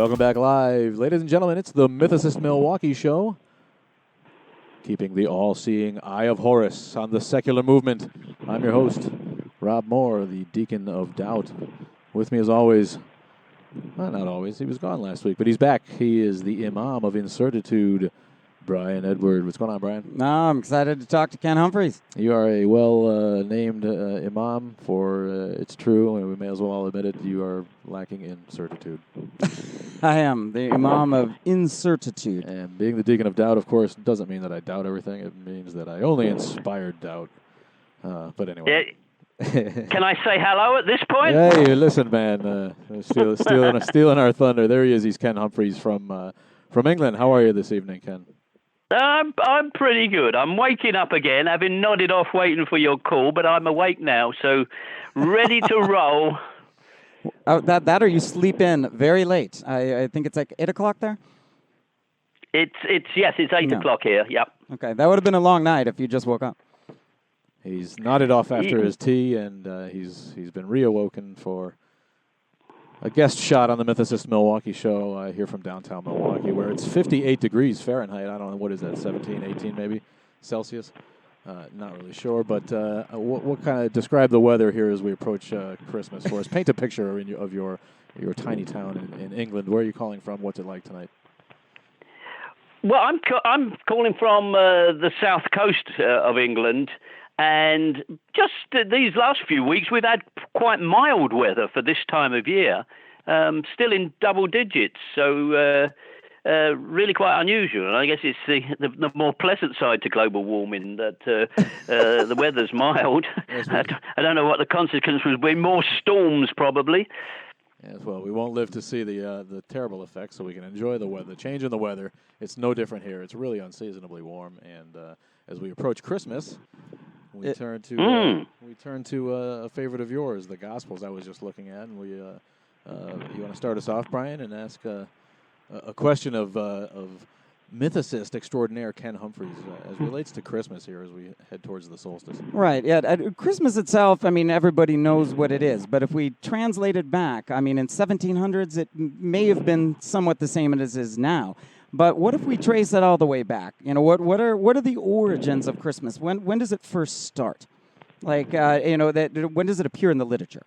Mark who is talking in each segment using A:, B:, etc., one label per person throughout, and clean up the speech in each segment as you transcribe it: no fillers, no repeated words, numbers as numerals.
A: Welcome back live. Ladies and gentlemen, it's the Mythicist Milwaukee show. Keeping the all-seeing eye of Horus on the secular movement. I'm your host, Rob Moore, the Deacon of Doubt. With me as always, well, not always, he was gone last week, but he's back. He is the Imam of Incertitude, Brian Edward. What's going on, Brian?
B: No, I'm excited to talk to Ken Humphreys.
A: You are a well-named Imam, for it's true, and we may as well all admit it, you are lacking in certitude.
B: I am the Imam of Incertitude.
A: And being the Deacon of Doubt, of course, doesn't mean that I doubt everything. It means that I only inspired doubt. But anyway.
C: Can I say hello at this point?
A: Hey, listen, man. Stealing our thunder. There he is. He's Ken Humphreys from England. How are you this evening, Ken?
C: I'm pretty good. I'm waking up again, having nodded off waiting for your call, but I'm awake now, so ready to roll.
B: Oh, that or you sleep in very late. I think it's like 8 o'clock there?
C: It's 8 o'clock here, yep.
B: Okay, that would have been a long night if you just woke up.
A: He's nodded off after his tea, and he's been reawoken for a guest shot on the Mythicist Milwaukee show here from downtown Milwaukee, where it's 58 degrees Fahrenheit. I don't know, what is that, 17, 18 maybe, Celsius? Not really sure, but what kind of describe the weather here as we approach Christmas for us? Paint a picture of your tiny town in England. Where are you calling from? What's it like tonight?
C: Well, I'm calling from the south coast of England, and just these last few weeks we've had quite mild weather for this time of year, still in double digits, so really quite unusual. And I guess it's the more pleasant side to global warming that the weather's mild. I don't know what the consequence will be. More storms, probably.
A: Yes, well, we won't live to see the terrible effects, so we can enjoy the weather. The change in the weather, it's no different here. It's really unseasonably warm, and as we approach Christmas, we turn to a favorite of yours, the Gospels. I was just looking at, and you want to start us off, Brian, and ask a question of mythicist extraordinaire Ken Humphreys as relates to Christmas here as we head towards the solstice.
B: Right, yeah. Christmas itself, I mean, everybody knows what it is. But if we translate it back, I mean, in 1700s, it may have been somewhat the same as it is now. But what if we trace it all the way back? You know, what are the origins of Christmas? When does it first start? Like, when does it appear in the literature?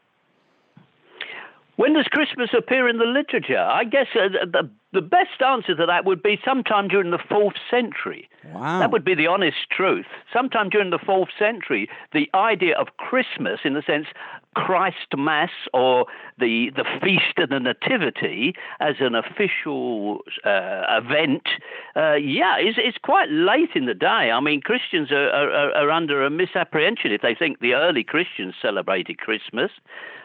C: When does Christmas appear in the literature? I guess the best answer to that would be sometime during the 4th century.
B: Wow.
C: That would be the honest truth. Sometime during the 4th century, the idea of Christmas, in the sense Christ Mass or the Feast of the Nativity as an official event, is quite late in the day. I mean, Christians are under a misapprehension if they think the early Christians celebrated Christmas.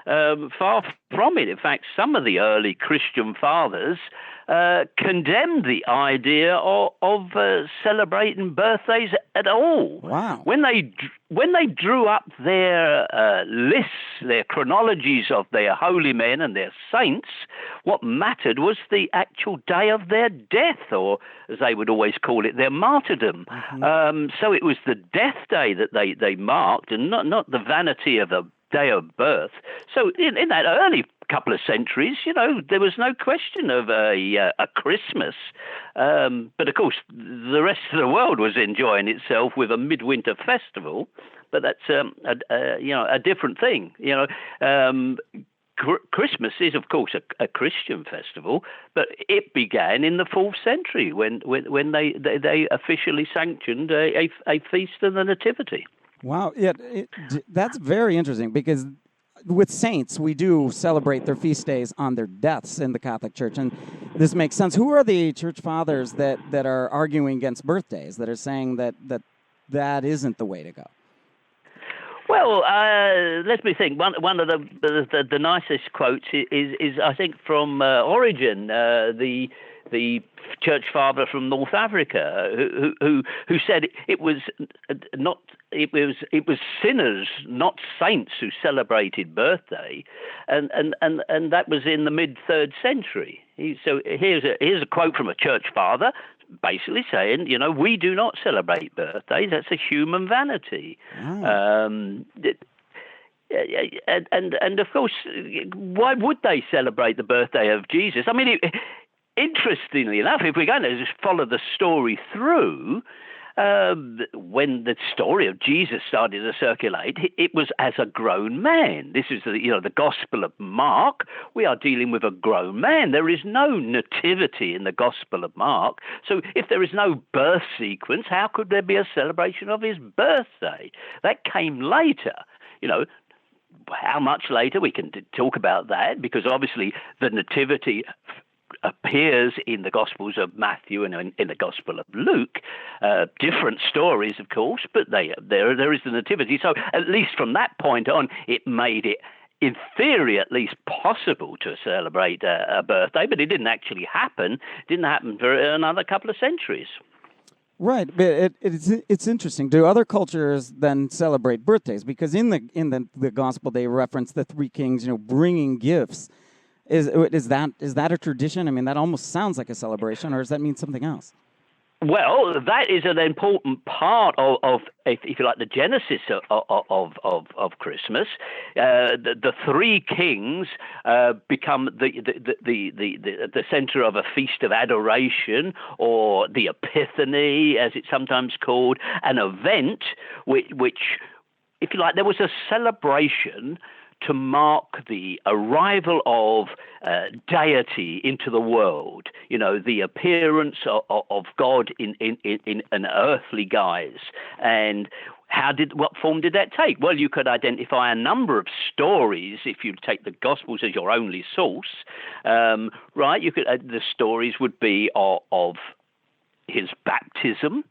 C: Far from it. In fact, some of the early Christian fathers condemned the idea of celebrating birthdays at all.
B: Wow.
C: When they drew up their lists, their chronologies of their holy men and their saints, what mattered was the actual day of their death, or as they would always call it, their martyrdom. Mm-hmm. So it was the death day that they marked, and not the vanity of the day of birth. So in that early couple of centuries, there was no question of a Christmas. But of course, the rest of the world was enjoying itself with a midwinter festival. But that's a different thing. Christmas is, of course, a Christian festival, but it began in the 4th century when they officially sanctioned a feast of the Nativity.
B: Wow, yeah, that's very interesting because with saints, we do celebrate their feast days on their deaths in the Catholic Church, and this makes sense. Who are the church fathers that are arguing against birthdays, that are saying that isn't the way to go?
C: Well, let me think. One of the nicest quotes is I think from Origen, the church father from North Africa, who said it was sinners, not saints, who celebrated birthday, and that was in the mid-3rd century. So here's a quote from a church father, basically saying, we do not celebrate birthdays. That's a human vanity. Oh. And of course, why would they celebrate the birthday of Jesus? I mean, interestingly enough, if we're going to just follow the story through, when the story of Jesus started to circulate, it was as a grown man. This is the Gospel of Mark. We are dealing with a grown man. There is no nativity in the Gospel of Mark. So if there is no birth sequence, how could there be a celebration of his birthday? That came later. How much later? We can talk about that, because obviously the nativity appears in the Gospels of Matthew and in the Gospel of Luke. Different stories, of course, but there is the nativity. So at least from that point on, it made it, in theory at least, possible to celebrate a birthday, but it didn't actually happen. It didn't happen for another couple of centuries.
B: Right, but it's interesting. Do other cultures then celebrate birthdays? Because in the gospel they reference the three kings, bringing gifts. Is that a tradition? I mean, that almost sounds like a celebration, or does that mean something else?
C: Well, that is an important part of if you like, the genesis of Christmas. The three kings become the center of a feast of adoration, or the Epiphany, as it's sometimes called, an event which, if you like, there was a celebration to mark the arrival of deity into the world, the appearance of God in an earthly guise. And what form did that take? Well, you could identify a number of stories if you take the Gospels as your only source, right? You could the stories would be of his baptism.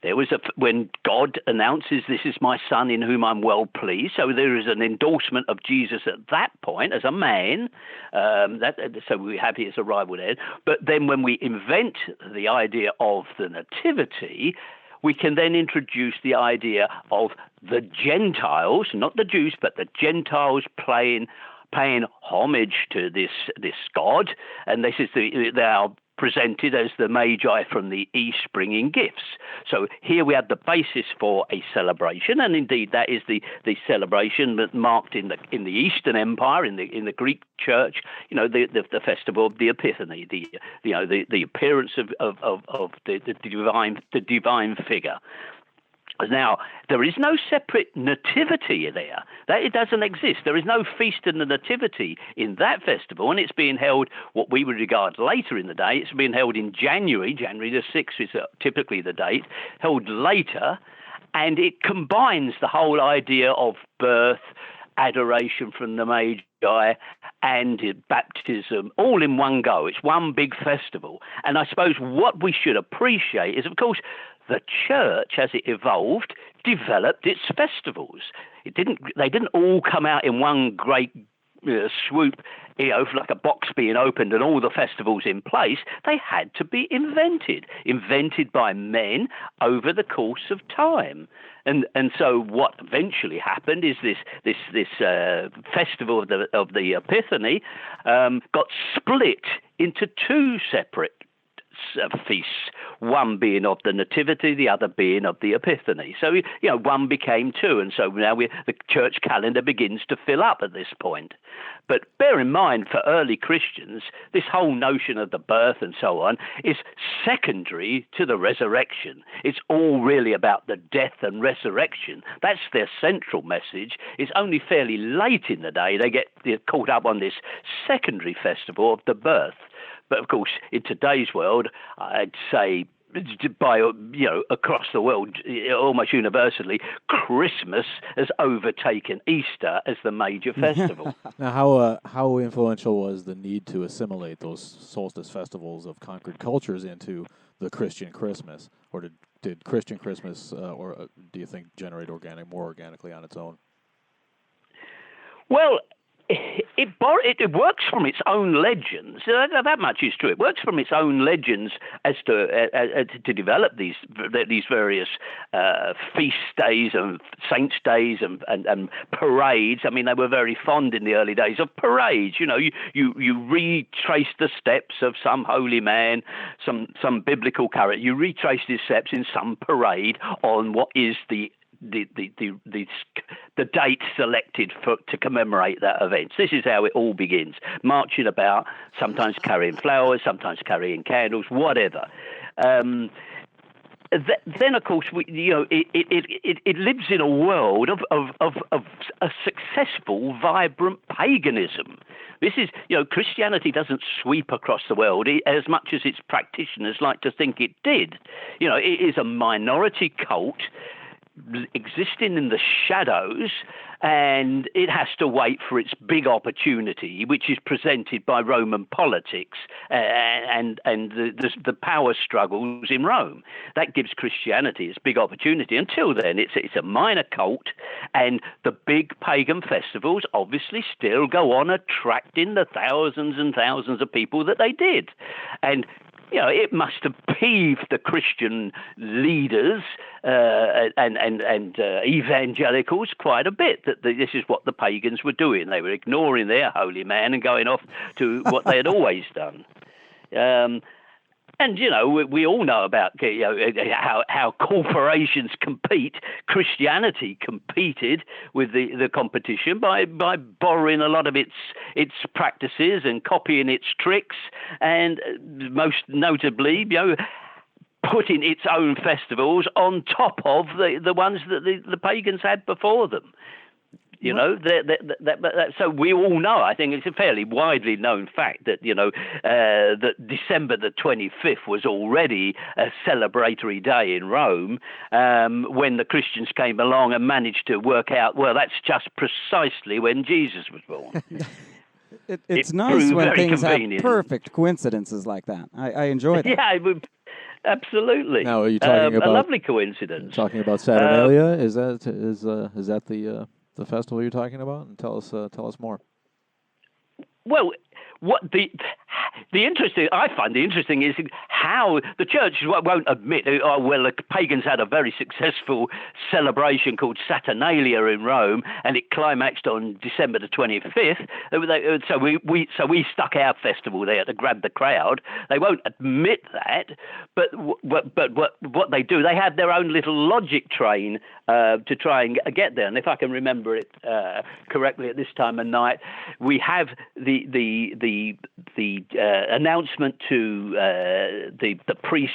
C: There was when God announces, "This is my son in whom I'm well pleased." So there is an endorsement of Jesus at that point as a man. So we have his arrival there. But then when we invent the idea of the nativity, we can then introduce the idea of the Gentiles, not the Jews, but the Gentiles paying homage to this God. And this is they are presented as the Magi from the East bringing gifts. So here we have the basis for a celebration, and indeed that is the celebration that marked in the Eastern Empire, in the Greek Church, the festival of the Epiphany, the appearance of the divine figure. Now, there is no separate nativity there. It doesn't exist. There is no feast in the nativity in that festival, and it's being held, what we would regard later in the day. It's being held in January. January the 6th is typically the date, held later, and it combines the whole idea of birth, adoration from the Magi, and baptism all in one go. It's one big festival. And I suppose what we should appreciate is, of course, the church, as it evolved, developed its festivals. They didn't all come out in one great swoop, like a box being opened and all the festivals in place. They had to be invented by men over the course of time. And so what eventually happened is this festival of the Epiphany got split into two separate feasts, one being of the Nativity, the other being of the Epiphany. So, one became two, and so now the church calendar begins to fill up at this point. But bear in mind, for early Christians, this whole notion of the birth and so on is secondary to the resurrection. It's all really about the death and resurrection. That's their central message. It's only fairly late in the day they get caught up on this secondary festival of the birth. But of course, in today's world, I'd say across the world, almost universally, Christmas has overtaken Easter as the major festival.
A: Now, how influential was the need to assimilate those solstice festivals of conquered cultures into the Christian Christmas, or did Christian Christmas, or do you think, generate more organically on its own?
C: Well, it works from its own legends. That much is true. It works from its own legends as to develop these various feast days and saints' days and parades. I mean, they were very fond in the early days of parades. You retrace the steps of some holy man, some biblical character. You retrace his steps in some parade on what is the the date selected to commemorate that event. This is how it all begins: marching about, sometimes carrying flowers, sometimes carrying candles, whatever. Then, of course, it lives in a world of a successful, vibrant paganism. This is, Christianity doesn't sweep across the world as much as its practitioners like to think it did. It is a minority cult existing in the shadows, and it has to wait for its big opportunity, which is presented by Roman politics and the power struggles in Rome. That gives Christianity its big opportunity. Until then, it's a minor cult, and the big pagan festivals obviously still go on attracting the thousands and thousands of people that they did. And it must have peeved the Christian leaders and evangelicals quite a bit that this is what the pagans were doing. They were ignoring their holy man and going off to what they had always done. And, we all know about how corporations compete. Christianity competed with the competition by borrowing a lot of its practices and copying its tricks, and most notably, putting its own festivals on top of the ones that the pagans had before them. So we all know, I think it's a fairly widely known fact that, that December the 25th was already a celebratory day in Rome when the Christians came along and managed to work out, well, that's just precisely when Jesus was born.
B: It's nice when things have perfect coincidences like that. I enjoy that.
C: Yeah, absolutely.
A: Now, are you talking about
C: a lovely coincidence?
A: Talking about Saturnalia? Is that the festival you're talking about? And tell us more.
C: Well, what I find the interesting is how the church won't admit, the pagans had a very successful celebration called Saturnalia in Rome, and it climaxed on December the 25th. So we stuck our festival there to grab the crowd. They won't admit that, but what they do, they have their own little logic train to try and get there. And if I can remember it correctly, at this time of night, we have the announcement to the priest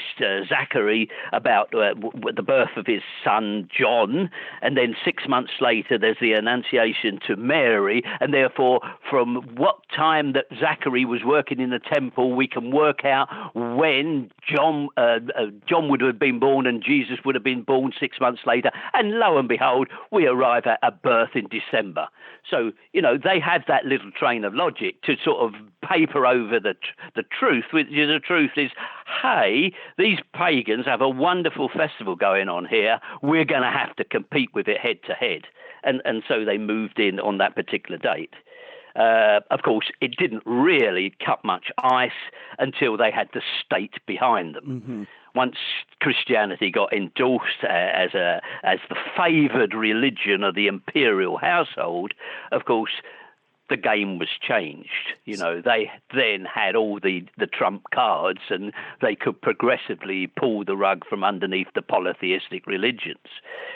C: Zachary about the birth of his son John, and then 6 months later there's the annunciation to Mary, and therefore from what time that Zachary was working in the temple we can work out when John would have been born and Jesus would have been born 6 months later, and lo and behold we arrive at a birth in December. So they have that little train of logic to sort of paper over the truth, which the truth is, hey, these pagans have a wonderful festival going on here. We're going to have to compete with it head to head. And so they moved in on that particular date. Of course, it didn't really cut much ice until they had the state behind them. Mm-hmm. Once Christianity got endorsed as the favoured religion of the imperial household, of course, the game was changed. They then had all the trump cards, and they could progressively pull the rug from underneath the polytheistic religions,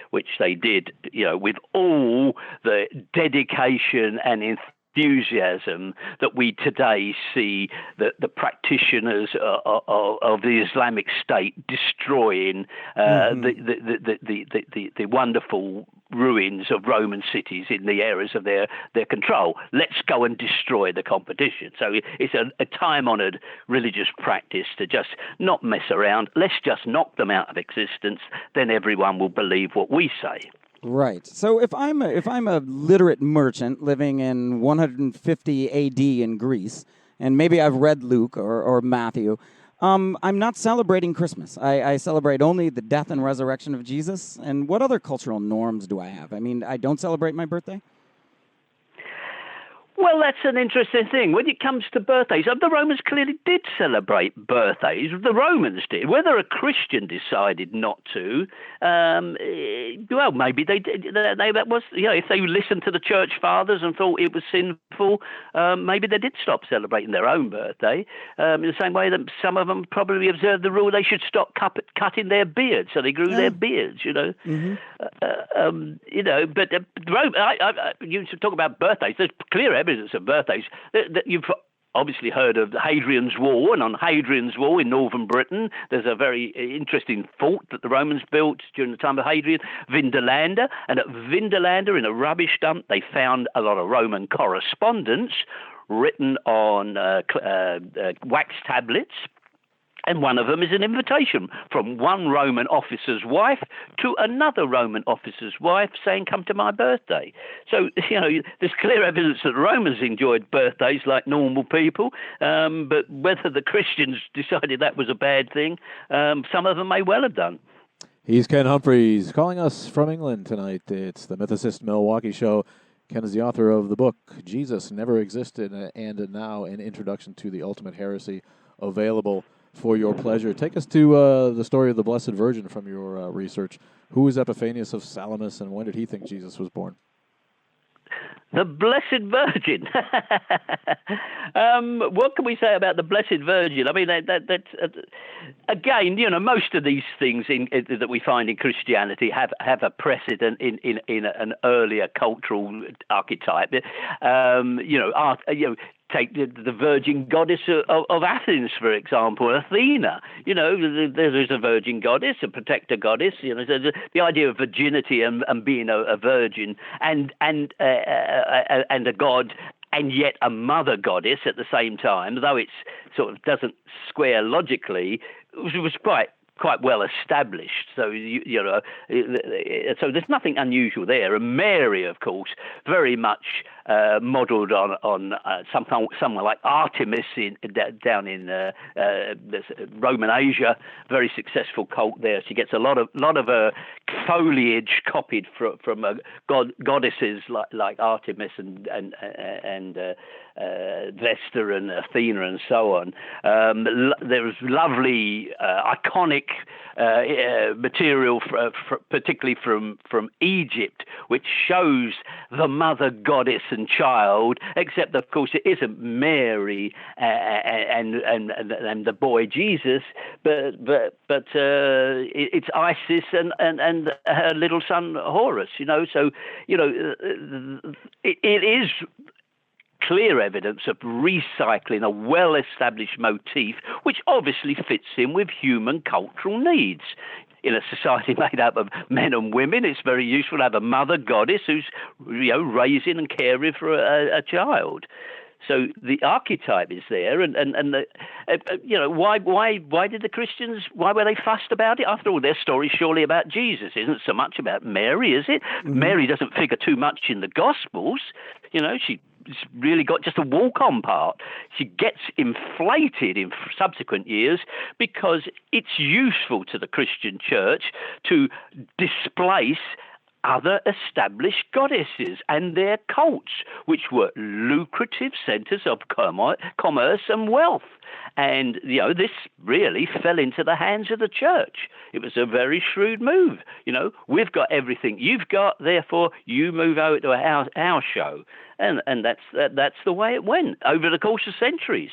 C: which they did, with all the dedication and enthusiasm that we today see the practitioners of the Islamic State destroying the wonderful ruins of Roman cities in the areas of their control. Let's go and destroy the competition. So it's a time-honoured religious practice to just not mess around. Let's just knock them out of existence. Then everyone will believe what we say.
B: Right. So if I'm a literate merchant living in 150 AD in Greece, and maybe I've read Luke or Matthew, I'm not celebrating Christmas. I celebrate only the death and resurrection of Jesus. And what other cultural norms do I have? I mean, I don't celebrate my birthday?
C: Well, that's an interesting thing. When it comes to birthdays, the Romans clearly did celebrate birthdays. The Romans did. Whether a Christian decided not to, well, maybe they did. That was, if they listened to the church fathers and thought it was sinful, maybe they did stop celebrating their own birthday. In the same way that some of them probably observed the rule they should stop cutting their beards, so they grew their beards.
B: Mm-hmm.
C: But you should talk about birthdays. There's clear evidence of birthdays. That you've obviously heard of Hadrian's Wall, and on Hadrian's Wall in northern Britain, there's a very interesting fort that the Romans built during the time of Hadrian, Vindolanda, and at Vindolanda, in a rubbish dump, they found a lot of Roman correspondence written on wax tablets. And one of them is an invitation from one Roman officer's wife to another Roman officer's wife saying, come to my birthday. So, there's clear evidence that the Romans enjoyed birthdays like normal people, but whether the Christians decided that was a bad thing, some of them may well have done.
A: He's Ken Humphreys calling us from England tonight. It's the Mythicist Milwaukee Show. Ken is the author of the book, Jesus Never Existed, and now an introduction to the ultimate heresy, available for your pleasure. Take us to the story of the Blessed Virgin from your research. Who was Epiphanius of Salamis, and when did he think Jesus was born?
C: The Blessed Virgin. What can we say about the Blessed Virgin? I mean, that's again, most of these things that we find in Christianity have a precedent in an earlier cultural archetype. Take the virgin goddess of Athens, for example, Athena. There's a virgin goddess, a protector goddess. The idea of virginity and being a virgin and a god, and yet a mother goddess at the same time, though it sort of doesn't square logically, was quite well established. So so there's nothing unusual there. And Mary, of course, very much modelled on someone like Artemis down in Roman Asia. Very successful cult there. She gets a lot of foliage copied from goddesses like Artemis and Vesta and Athena and so on. There was lovely iconic material, particularly from Egypt, which shows the mother goddess and child, except of course it isn't Mary and the boy Jesus, but it's Isis and her little son Horus. So it is clear evidence of recycling a well-established motif, which obviously fits in with human cultural needs. In a society made up of men and women, it's very useful to have a mother goddess who's raising and caring for a child. So the archetype is there, and why did the Christians, why were they fussed about it? After all, their story's surely about Jesus. It isn't so much about Mary, is it? Mm-hmm. Mary doesn't figure too much in the Gospels. She's really got just a walk-on part. She gets inflated in subsequent years because it's useful to the Christian church to displace other established goddesses and their cults, which were lucrative centers of commerce and wealth. And, this really fell into the hands of the church. It was a very shrewd move. We've got everything you've got, therefore you move over to our show. And that's the way it went over the course of centuries.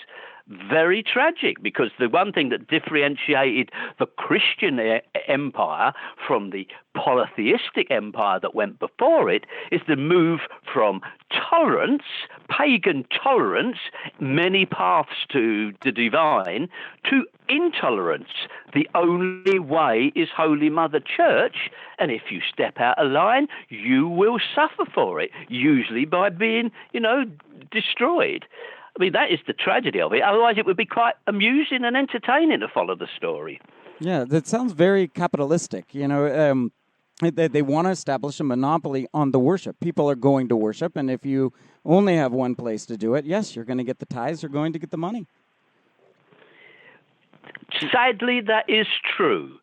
C: Very tragic, because the one thing that differentiated the Christian empire from the polytheistic empire that went before it is the move from tolerance, pagan tolerance, many paths to the divine, to intolerance. The only way is Holy Mother Church, and if you step out of line, you will suffer for it, usually by being, destroyed. I mean, that is the tragedy of it. Otherwise, it would be quite amusing and entertaining to follow the story.
B: Yeah, that sounds very capitalistic. They want to establish a monopoly on the worship. People are going to worship, and if you only have one place to do it, yes, you're going to get the tithes, you're going to get the money.
C: Sadly, that is true.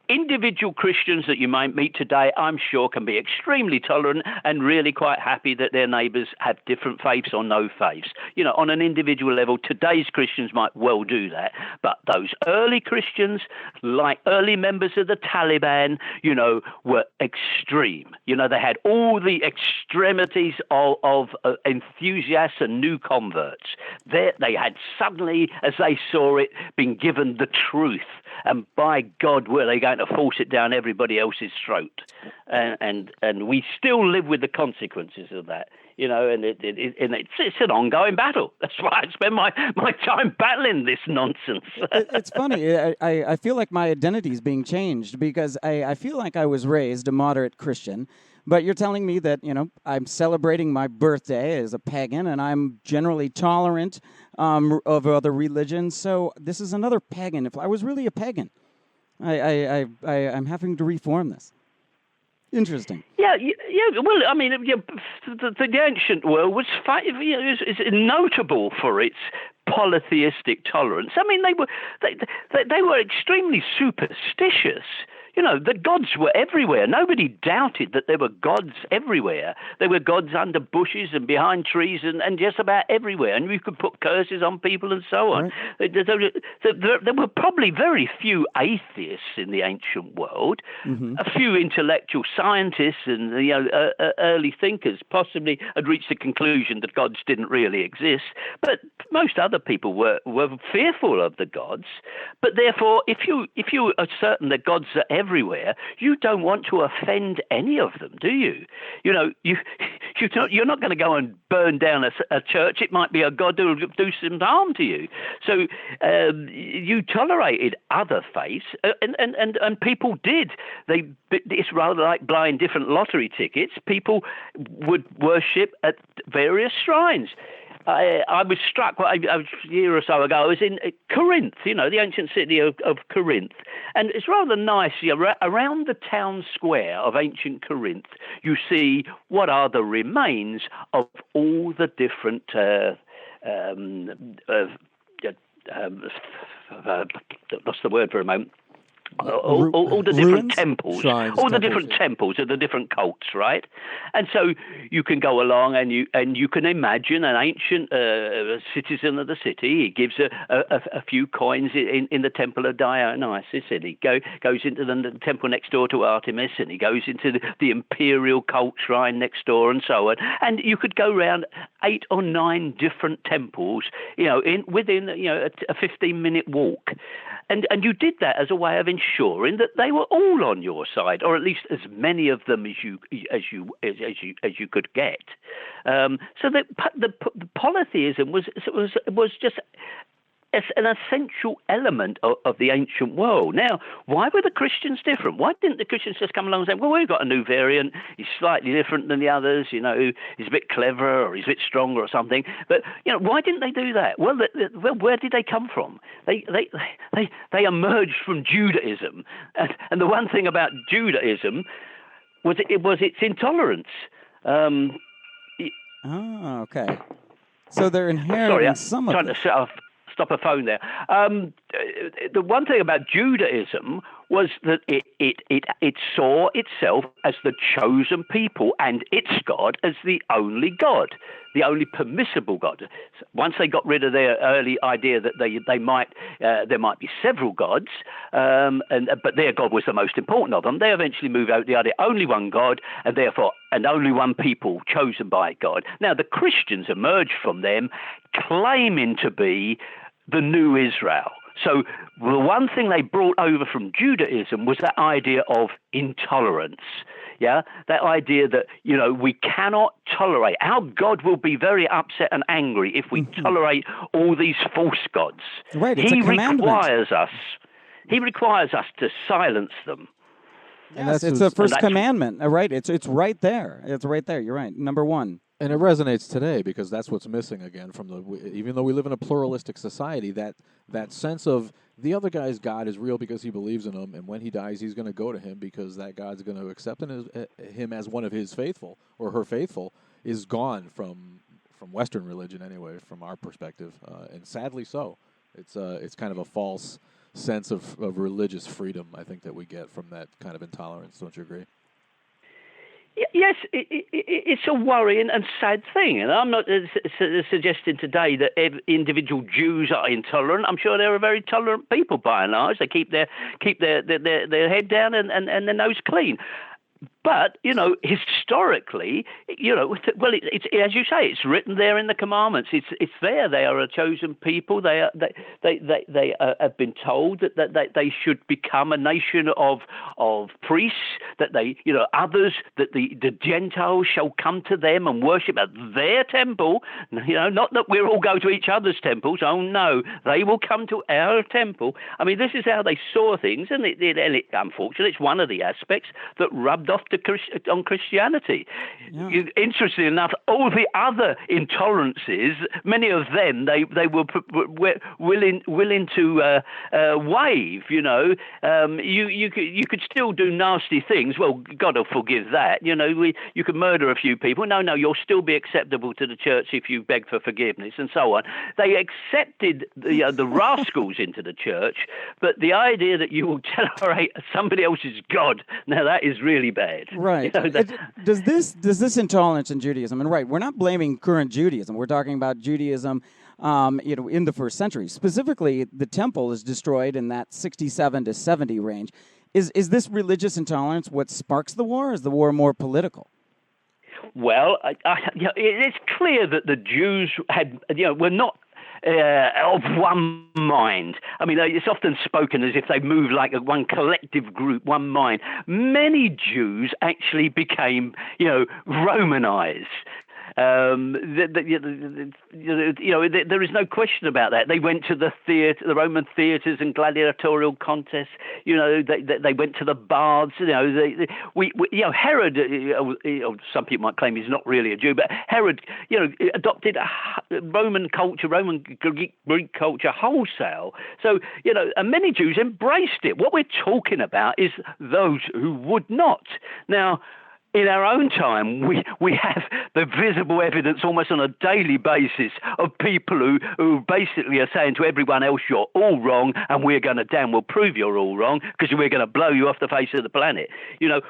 C: individual Christians that you might meet today, I'm sure, can be extremely tolerant and really quite happy that their neighbours have different faiths or no faiths. You know, on an individual level, today's Christians might well do that. But those early Christians, like early members of the Taliban, you know, were extreme. You know, they had all the extremities of enthusiasts and new converts. They had suddenly, as they saw it, been given the truth. And by God, were they going to force it down everybody else's throat? And we still live with the consequences of that. You know, and it's an ongoing battle. That's why I spend my time battling this nonsense.
B: It's funny. I feel like my identity is being changed because I feel like I was raised a moderate Christian, but you're telling me that, you know, I'm celebrating my birthday as a pagan and I'm generally tolerant of other religions. So this is another pagan. If I was really a pagan, I'm having to reform this. Interesting.
C: Yeah. Well, I mean, the ancient world was is notable for its polytheistic tolerance. I mean, they were extremely superstitious. You know, the gods were everywhere. Nobody doubted that there were gods everywhere. There were gods under bushes and behind trees and just about everywhere. And you could put curses on people and so on. Right. There were probably very few atheists in the ancient world. Mm-hmm. A few intellectual scientists and early thinkers possibly had reached the conclusion that gods didn't really exist. But most other people were fearful of the gods. But therefore, if you are certain that gods are everywhere, you don't want to offend any of them, do you? You know, you're not going to go and burn down a church. It might be a god who will do some harm to you. So you tolerated other faiths, and people did. It's rather like buying different lottery tickets. People would worship at various shrines. I was struck a year or so ago. I was in Corinth, you know, the ancient city of Corinth. And it's rather nice. Around the town square of ancient Corinth, you see what are the remains of all the different what's the word for a moment? All the different temples, temples of the different cults, right? And so you can go along and you can imagine an ancient citizen of the city. He gives a few coins in the temple of Dionysus, and he goes into the temple next door to Artemis, and he goes into the imperial cult shrine next door, and so on. And you could go around 8 or 9 different temples, you know, within a 15-minute walk. And you did that as a way of ensuring that they were all on your side, or at least as many of them as you could get. So the polytheism was just an essential element of the ancient world. Now, why were the Christians different? Why didn't the Christians just come along and say, well, we've got a new variant, he's slightly different than the others, you know, he's a bit cleverer or he's a bit stronger or something. But, you know, why didn't they do that? Well, where did they come from? They emerged from Judaism. And the one thing about Judaism was its intolerance.
B: Okay. So they're inheriting some of it.
C: Sorry, stop a phone there. The one thing about Judaism was that it saw itself as the chosen people and its God as the only God, the only permissible God. Once they got rid of their early idea that there might be several gods, but their God was the most important of them, they eventually moved out the idea only one God, and therefore and only one people chosen by God. Now the Christians emerged from them, claiming to be the new Israel. So the one thing they brought over from Judaism was that idea of intolerance. Yeah, that idea that, you know, we cannot tolerate. Our God will be very upset and angry if we tolerate all these false gods.
B: Right, it's a commandment.
C: He requires us to silence them.
B: Yes, it's the first commandment. Right, it's right there. It's right there. You're right. Number 1.
A: And it resonates today because that's what's missing again from even though we live in a pluralistic society, that sense of the other guy's God is real because he believes in him, and when he dies, he's going to go to him because that God's going to accept him as one of his faithful or her faithful is gone from Western religion anyway, from our perspective, and sadly so. It's kind of a false sense of religious freedom, I think, that we get from that kind of intolerance. Don't you agree?
C: Yes, it's a worrying and sad thing, and I'm not suggesting today that individual Jews are intolerant. I'm sure they're a very tolerant people by and large. They keep their head down and their nose clean. But, historically, well, it's as you say, it's written there in the commandments. It's there. They are a chosen people. They have been told that they should become a nation of priests. That others, that the Gentiles shall come to them and worship at their temple. Not that we'll all go to each other's temples. Oh no, they will come to our temple. I mean, this is how they saw things, and unfortunately, it's one of the aspects that rubbed off on Christianity. Yeah. Interestingly enough, all the other intolerances, many of them, they were willing to waive. You could still do nasty things. Well, God will forgive that. You could murder a few people. No, you'll still be acceptable to the church if you beg for forgiveness and so on. They accepted the rascals into the church, but the idea that you will tolerate somebody else's God, now that is really bad.
B: Right. Does this intolerance in Judaism, and right, we're not blaming current Judaism. We're talking about Judaism, in the first century. Specifically, the temple is destroyed in that 67 to 70 range. Is this religious intolerance what sparks the war, or is the war more political?
C: Well, it's clear that the Jews were not of one mind. I mean, it's often spoken as if they move like one collective group, one mind. Many Jews actually became, Romanized. There is no question about that. They went to the Roman theatres and gladiatorial contests. They went to the baths. Herod. Some people might claim he's not really a Jew, but Herod, adopted Roman culture, Roman Greek culture wholesale. So and many Jews embraced it. What we're talking about is those who would not. Now, in our own time, we have the visible evidence almost on a daily basis of people who basically are saying to everyone else, you're all wrong, and we're going to damn well prove you're all wrong because we're going to blow you off the face of the planet.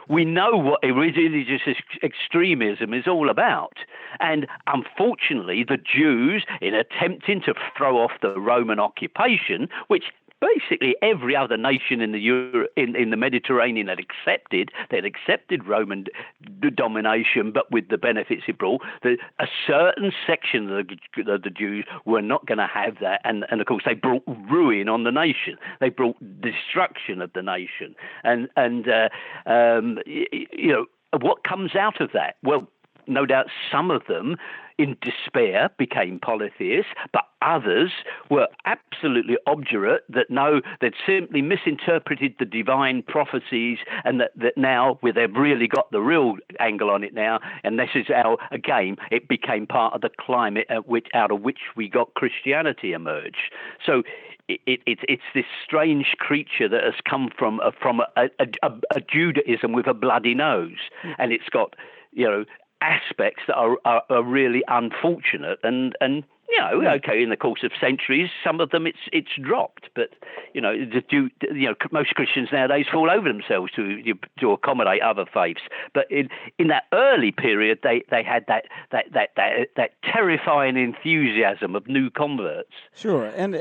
C: We know what religious extremism is all about. And unfortunately, the Jews, in attempting to throw off the Roman occupation, which basically every other nation in the Mediterranean had accepted Roman domination, but with the benefits it brought. A certain section of the Jews were not going to have that, and of course they brought ruin on the nation. They brought destruction of the nation, and what comes out of that? Well, no doubt some of them, in despair, became polytheists, but others were absolutely obdurate that they'd simply misinterpreted the divine prophecies, and that now, they've really got the real angle on it now, and this is how, again, it became part of the climate out of which we got Christianity emerged. So it's this strange creature that has come from a Judaism with a bloody nose, and it's got aspects that are really unfortunate, and okay, in the course of centuries, some of them it's dropped, but most Christians nowadays fall over themselves to accommodate other faiths. But in that early period, they had that terrifying enthusiasm of new converts.
B: Sure, and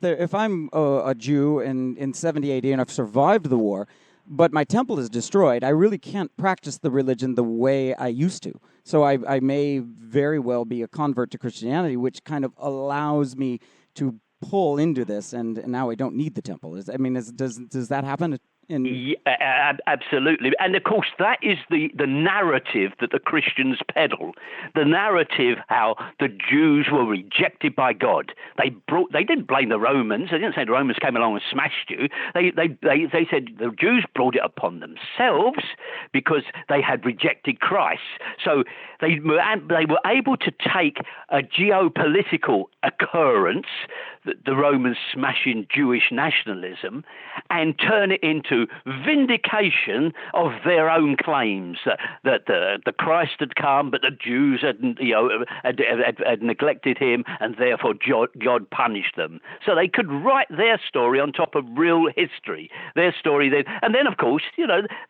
B: if I'm a Jew in 70 AD and I've survived the war, but my temple is destroyed, I really can't practice the religion the way I used to. So I may very well be a convert to Christianity, which kind of allows me to pull into this, and now I don't need the temple. Does that happen?
C: Absolutely. And of course, that is the narrative that the Christians peddle. The narrative how the Jews were rejected by God. They didn't blame the Romans. They didn't say the Romans came along and smashed you. They said the Jews brought it upon themselves because they had rejected Christ. So they were able to take a geopolitical occurrence, the Romans smashing Jewish nationalism, and turn it into vindication of their own claims that the Christ had come, but the Jews had neglected him, and therefore God punished them. So they could write their story on top of real history. Their story, and then of course,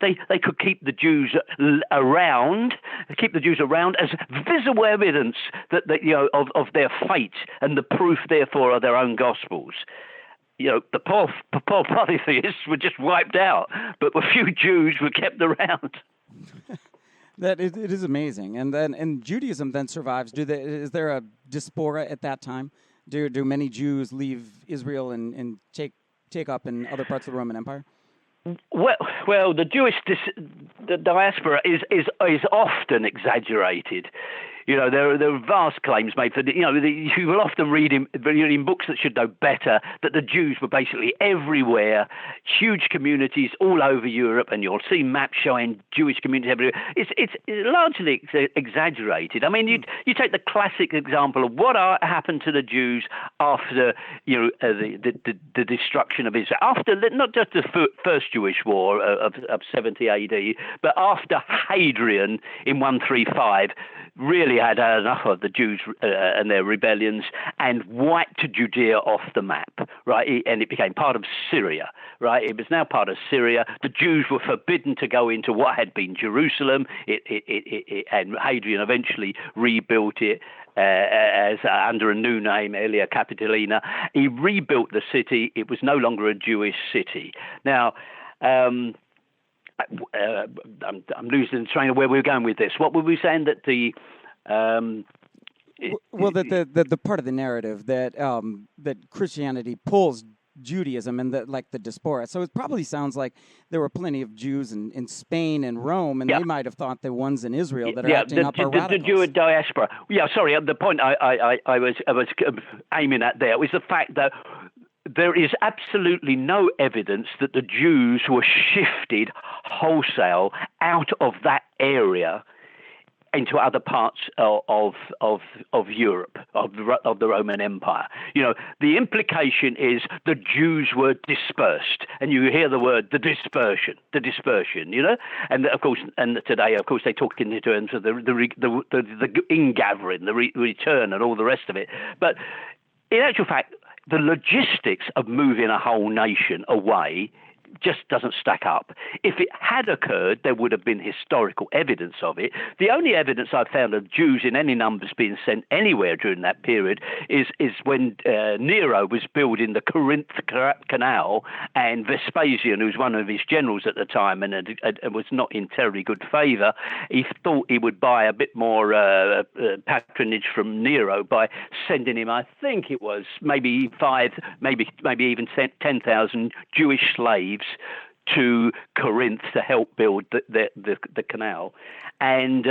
C: they could keep the Jews around as visible evidence of their fate and the proof, therefore, of their own gospels. The poor polytheists were just wiped out, but a few Jews were kept around.
B: It is amazing, and Judaism then survives. Is there a diaspora at that time? Do many Jews leave Israel and take up in other parts of the Roman Empire?
C: Well, the Jewish the diaspora is often exaggerated. There are vast claims made for you will often read in books that should know better that the Jews were basically everywhere, huge communities all over Europe, and you'll see maps showing Jewish communities everywhere. It's largely exaggerated. I mean, you take the classic example of what happened to the Jews after the destruction of Israel, after not just the first Jewish war of 70 AD, but after Hadrian in 135. Really had enough of the Jews and their rebellions and wiped Judea off the map, right? And it became part of Syria, right? It was now part of Syria. The Jews were forbidden to go into what had been Jerusalem, and Hadrian eventually rebuilt it as under a new name, Aelia Capitolina. He rebuilt the city. It was no longer a Jewish city. Now, I'm losing the train of where we were going with this. What were we saying that the
B: the part of the narrative that Christianity pulls Judaism and the diaspora. So it probably sounds like there were plenty of Jews in Spain and Rome, and they might have thought the ones in Israel that are acting up are radicals.
C: The Jewish diaspora. Yeah, sorry. The point I was aiming at there was the fact that there is absolutely no evidence that the Jews were shifted wholesale out of that area into other parts of Europe, of the Roman Empire. The implication is the Jews were dispersed, and you hear the word the dispersion, and of course, and today, of course, they talk in terms of the ingathering, the return, and all the rest of it. But in actual fact, the logistics of moving a whole nation away just doesn't stack up. If it had occurred, there would have been historical evidence of it. The only evidence I've found of Jews in any numbers being sent anywhere during that period is when Nero was building the Corinth Canal, and Vespasian, who was one of his generals at the time and was not in terribly good favour, he thought he would buy a bit more patronage from Nero by sending him, I think it was maybe even 10,000 Jewish slaves to Corinth to help build the canal. And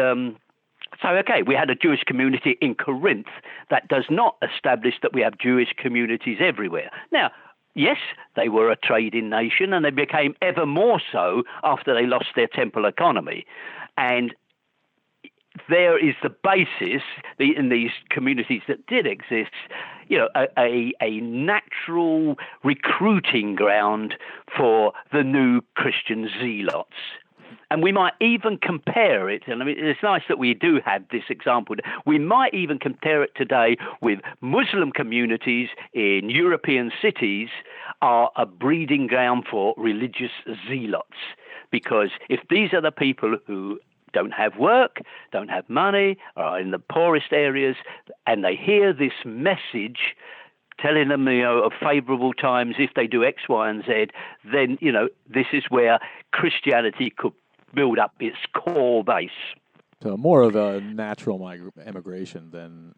C: we had a Jewish community in Corinth. That does not establish that we have Jewish communities everywhere. Now, yes, they were a trading nation, and they became ever more so after they lost their temple economy. And there is the basis in these communities that did exist, a natural recruiting ground for the new Christian zealots. And we might even compare it, and I mean, it's nice that we do have this example. We might even compare it today with Muslim communities in European cities are a breeding ground for religious zealots. Because if these are the people who don't have work, don't have money, are in the poorest areas, and they hear this message telling them, of favourable times if they do X, Y, and Z, then, this is where Christianity could build up its core base.
A: So more of a natural emigration than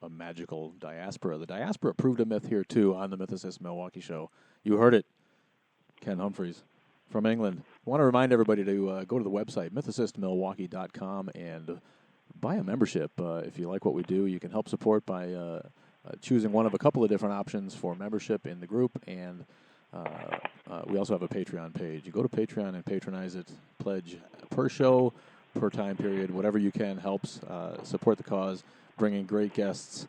A: a magical diaspora. The diaspora proved a myth here, too, on the Mythicist Milwaukee show. You heard it, Ken Humphreys from England. I want to remind everybody to go to the website, mythicistmilwaukee.com, and buy a membership. If you like what we do, you can help support by choosing one of a couple of different options for membership in the group, and we also have a Patreon page. You go to Patreon and patronize it, pledge per show per time period. Whatever you can helps support the cause, bringing great guests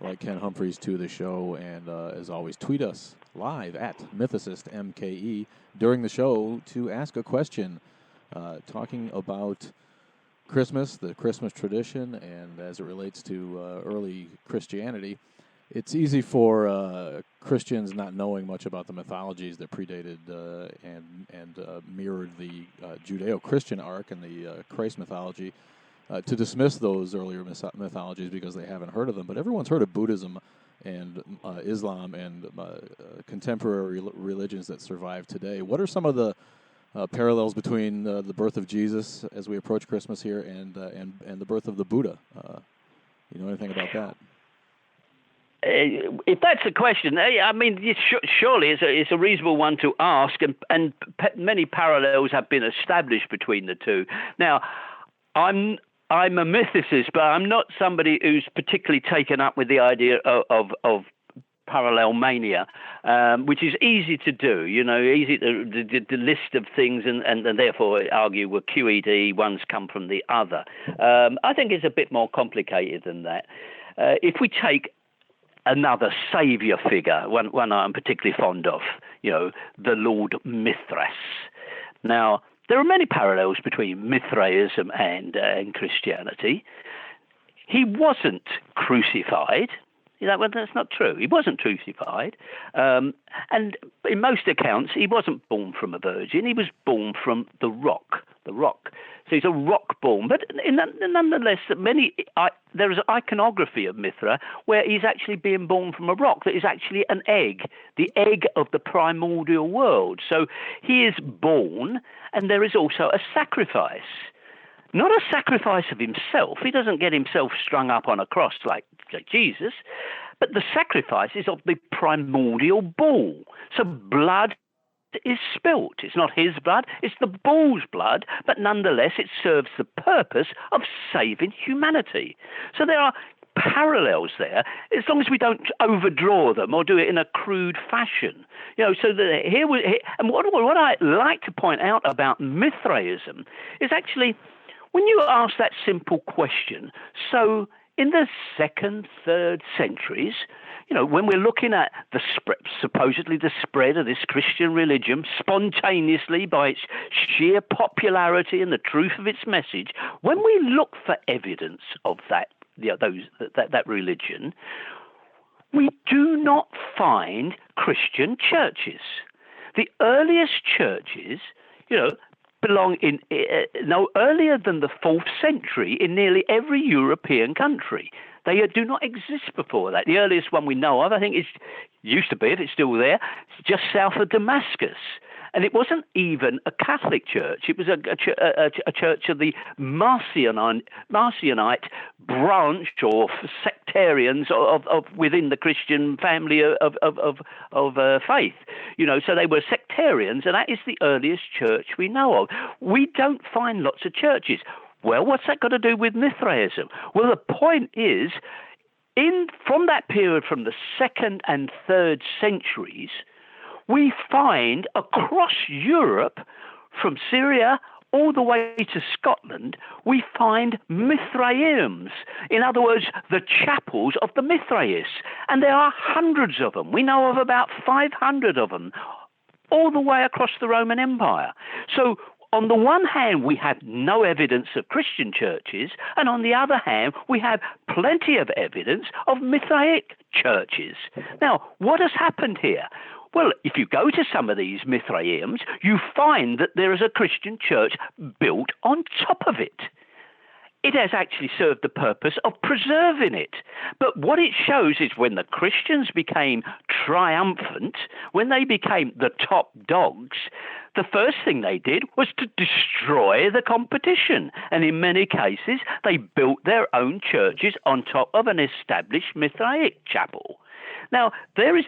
A: like Ken Humphreys to the show. And as always, tweet us live at MythicistMKE during the show to ask a question talking about Christmas, the Christmas tradition, and as it relates to early Christianity. It's easy for Christians not knowing much about the mythologies that predated and mirrored the Judeo-Christian arc and the Christ mythology to dismiss those earlier mythologies because they haven't heard of them. But everyone's heard of Buddhism and Islam and contemporary religions that survive today. What are some of the parallels between the birth of Jesus as we approach Christmas here and the birth of the Buddha? You know anything about that?
C: If that's the question, I mean, surely it's a reasonable one to ask, and many parallels have been established between the two. Now, I'm a mythicist, but I'm not somebody who's particularly taken up with the idea of parallel mania, which is easy to do, easy the list of things and therefore argue well QED, one's come from the other. I think it's a bit more complicated than that. If we take another saviour figure, one I'm particularly fond of, the Lord Mithras. Now, there are many parallels between Mithraism and Christianity. He wasn't crucified. Well, that's not true. He wasn't crucified. And in most accounts, he wasn't born from a virgin. He was born from the rock. So he's a rock-born. But nonetheless, there is iconography of Mithra where he's actually being born from a rock that is actually an egg, the egg of the primordial world. So he is born, and there is also a sacrifice. Not a sacrifice of himself. He doesn't get himself strung up on a cross like Jesus, but the sacrifice is of the primordial bull. So blood is spilt. It's not his blood, it's the bull's blood, but nonetheless it serves the purpose of saving humanity. So there are parallels there, as long as we don't overdraw them or do it in a crude fashion. So and what I like to point out about Mithraism is actually, when you ask that simple question, so in the 2nd, 3rd centuries, when we're looking at supposedly the spread of this Christian religion spontaneously by its sheer popularity and the truth of its message, when we look for evidence of that religion, we do not find Christian churches. The earliest churches, belong in no earlier than the 4th century in nearly every European country. They do not exist before that. The earliest one we know of, I think, used to be, if it's still there, it's just south of Damascus. And it wasn't even a Catholic church. It was a church of the Marcionite branch or sectarians of within the Christian family of faith. So they were sectarians, and that is the earliest church we know of. We don't find lots of churches. Well, what's that got to do with Mithraism? Well, the point is, from that period, from the 2nd and 3rd centuries, we find across Europe, from Syria all the way to Scotland, we find Mithraeums. In other words, the chapels of the Mithraists. And there are hundreds of them. We know of about 500 of them, all the way across the Roman Empire. So on the one hand, we have no evidence of Christian churches, and on the other hand, we have plenty of evidence of Mithraic churches. Now, what has happened here? Well, if you go to some of these Mithraeums, you find that there is a Christian church built on top of it. It has actually served the purpose of preserving it. But what it shows is when the Christians became triumphant, when they became the top dogs, the first thing they did was to destroy the competition. And in many cases, they built their own churches on top of an established Mithraic chapel. Now, there is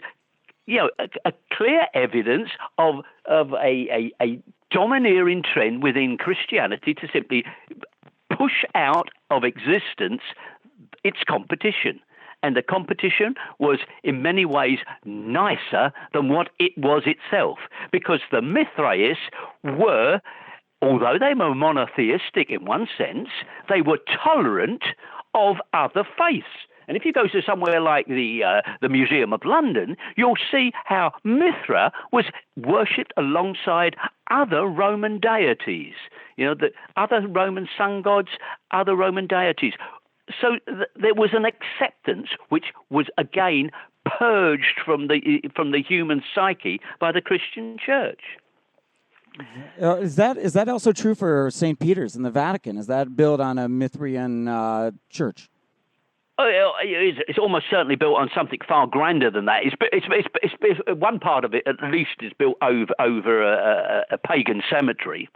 C: a clear evidence of a domineering trend within Christianity to simply push out of existence its competition. And the competition was in many ways nicer than what it was itself, because the Mithraists were although they were monotheistic in one sense, they were tolerant of other faiths. And if you go to somewhere like the Museum of London, you'll see how Mithra was worshipped alongside other Roman deities, the other Roman sun gods, other Roman deities. So there was an acceptance which was, again, purged from the human psyche by the Christian church.
B: Is that also true for St. Peter's in the Vatican? Is that built on a Mithrian church?
C: It's almost certainly built on something far grander than that. It's one part of it, at least, is built over a pagan cemetery,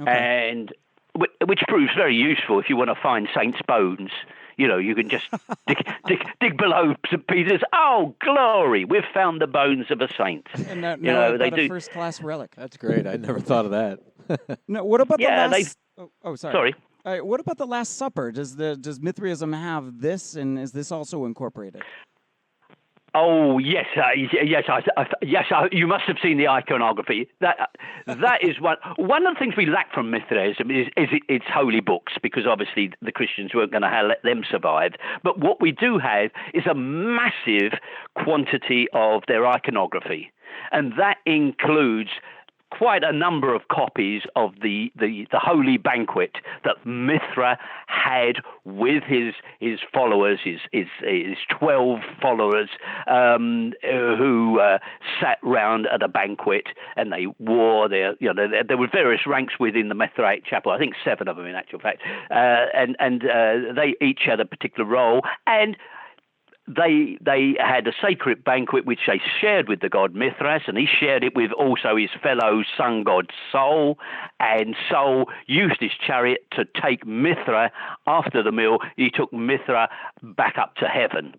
C: and which proves very useful if you want to find saints' bones. You can just dig below St. Peter's. Oh, glory! We've found the bones of a saint.
B: And now they do a first-class relic.
A: That's great. I never thought of that.
B: No, what about the last? Sorry.
C: Sorry.
B: What about the Last Supper? Does Mithraism have this, and is this also incorporated?
C: Oh yes, yes. You must have seen the iconography. That is one of the things we lack from Mithraism is its holy books, because obviously the Christians weren't going to let them survive. But what we do have is a massive quantity of their iconography, and that includes quite a number of copies of the holy banquet that Mithra had with his followers, his 12 followers, who sat round at a banquet, and they wore there were various ranks within the Mithraic chapel. I think 7 of them in actual fact, and they each had a particular role, and they had a sacred banquet which they shared with the god Mithras, and he shared it with also his fellow sun god Sol, and Sol used his chariot to take Mithra after the meal. He took Mithra back up to heaven.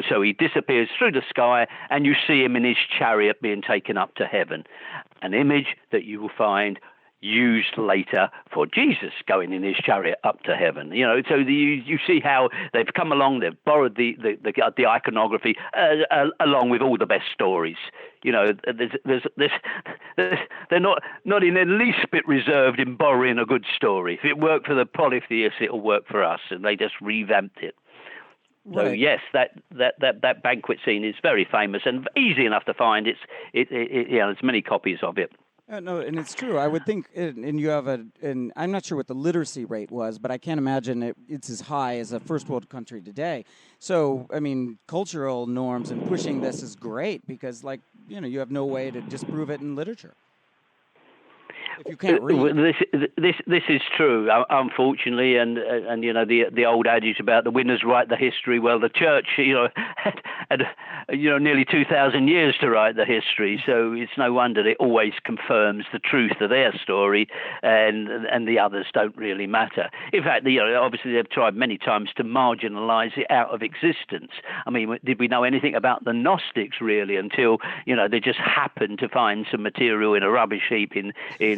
C: So he disappears through the sky, and you see him in his chariot being taken up to heaven, an image that you will find used later for Jesus going in his chariot up to heaven. So you see how they've come along, they've borrowed the iconography along with all the best stories. They're not in the least bit reserved in borrowing a good story. If it worked for the polytheists, it'll work for us, and they just revamped it. Right. So yes, that banquet scene is very famous and easy enough to find. There's many copies of it.
B: No, and it's true. I would think, and you have and I'm not sure what the literacy rate was, but I can't imagine it's as high as a first world country today. So, I mean, cultural norms and pushing this is great because, you have no way to disprove it in literature. If you can't read.
C: This is true, unfortunately, and the old adage about the winners write the history. Well, the church, had nearly 2,000 years to write the history, so it's no wonder it always confirms the truth of their story, and the others don't really matter. In fact, obviously they've tried many times to marginalise it out of existence. I mean, did we know anything about the Gnostics really until they just happened to find some material in a rubbish heap in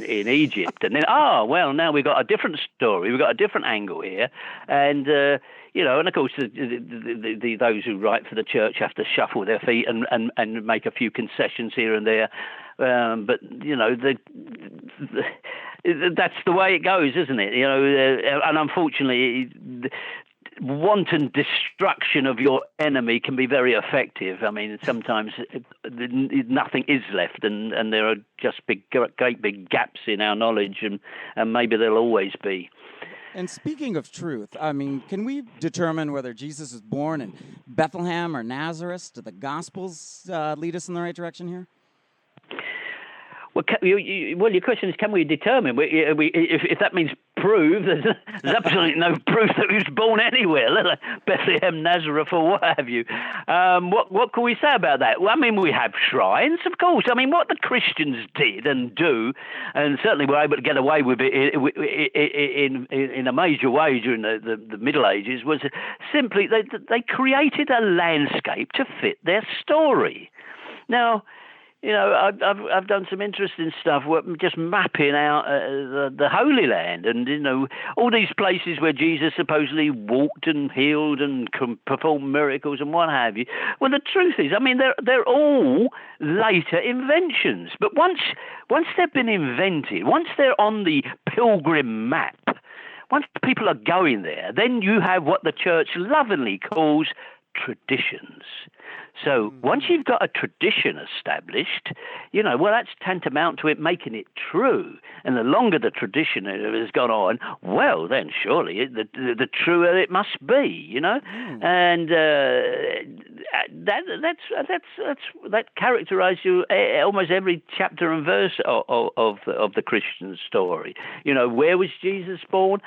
C: Egypt, and then now we've got a different story, we've got a different angle here, and and of course those who write for the church have to shuffle their feet and make a few concessions here and there, but that's the way it goes, isn't it? And unfortunately, wanton destruction of your enemy can be very effective. I mean, sometimes nothing is left, and there are just great big gaps in our knowledge, and maybe there'll always be.
B: And speaking of truth, I mean, can we determine whether Jesus was born in Bethlehem or Nazareth? Do the Gospels lead us in the right direction here?
C: Well, your question is, can we determine? If that means prove, there's absolutely no proof that he was born anywhere, let alone Bethlehem, Nazareth, or what have you. What can we say about that? Well, I mean, we have shrines, of course. I mean, what the Christians did and do, and certainly were able to get away with it in a major way during the Middle Ages, was simply they created a landscape to fit their story. Now, I've done some interesting stuff, just mapping out the Holy Land, and all these places where Jesus supposedly walked and healed and performed miracles and what have you. Well, the truth is, I mean, they're all later inventions. But once they've been invented, once they're on the pilgrim map, once people are going there, then you have what the church lovingly calls traditions. So once you've got a tradition established, that's tantamount to it making it true. And the longer the tradition has gone on, well, then surely the truer it must be, And that characterizes almost every chapter and verse of the Christian story. Where was Jesus born?